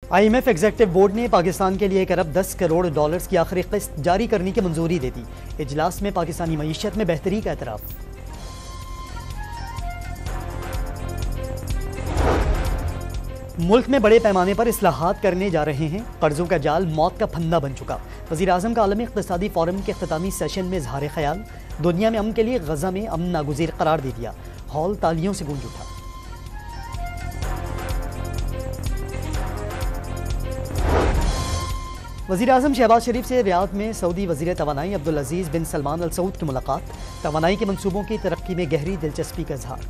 IMF executive board ने पाकिस्तान के लिए 1 अरब 10 करोड़ डॉलर्स की आखिरी किस्त जारी करने की मंजूरी दे दी। इजलास में पाकिस्तानी मईशत में बेहतरी का एतराफ़। मुल्क में बड़े पैमाने पर इस्लाहात करने जा रहे हैं, कर्जों का जाल मौत का फंदा बन चुका। वज़ीर-ए-आज़म का आलमी इक़्तिसादी फ़ोरम के इख्तितामी सेशन में इज़हार ख़याल, दुनिया में अमन के लिए गज़ा में अमन नागुज़ीर करार दे दिया। हॉल तालियों से गूंज उठा। वज़ीर-ए-आज़म शहबाज शरीफ से रियाद में सऊदी वज़ीर तवानाई अब्दुल अज़ीज़ बिन सलमान अल सऊद की मुलाकात, तवानाई के मंसूबों की तरक्की में गहरी दिलचस्पी का इजहार।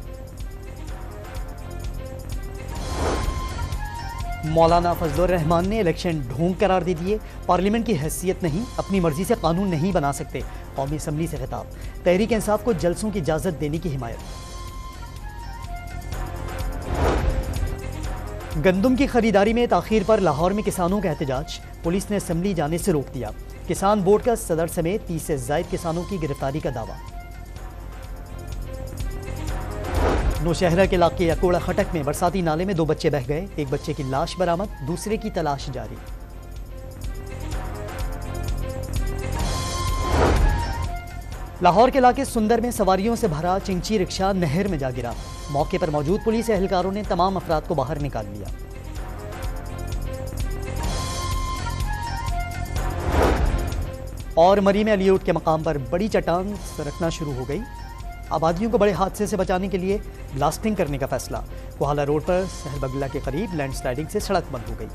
मौलाना फजलुर रहमान ने इलेक्शन ढोंग करार दे दिए। पार्लियामेंट की हैसियत नहीं, अपनी मर्जी से कानून नहीं बना सकते। कौमी असम्बली से खिताब, तहरीक इंसाफ को जलसों की इजाज़त देने की हिमायत। गंदम की खरीदारी में ताखीर पर लाहौर में किसानों का एहतजाज, पुलिस ने असम्बली जाने से रोक दिया। किसान बोर्ड का सदर समेत 30 से ज़ायद किसानों की गिरफ्तारी का दावा। नौशहरा के इलाके अकोड़ा खटक में बरसाती नाले में 2 बच्चे बह गए, एक बच्चे की लाश बरामद, दूसरे की तलाश जारी। लाहौर के इलाके सुंदर में सवारियों से भरा चिंची रिक्शा नहर में जा गिरा। मौके पर मौजूद पुलिस एहलकारों ने तमाम अफराद को बाहर निकाल लिया। और मरी में अलीउड के मकाम पर बड़ी चट्टान सरकना शुरू हो गई। आबादियों को बड़े हादसे से बचाने के लिए ब्लास्टिंग करने का फैसला। कोहाला रोड पर सहर बगला के करीब लैंडस्लाइडिंग से सड़क बंद हो गई।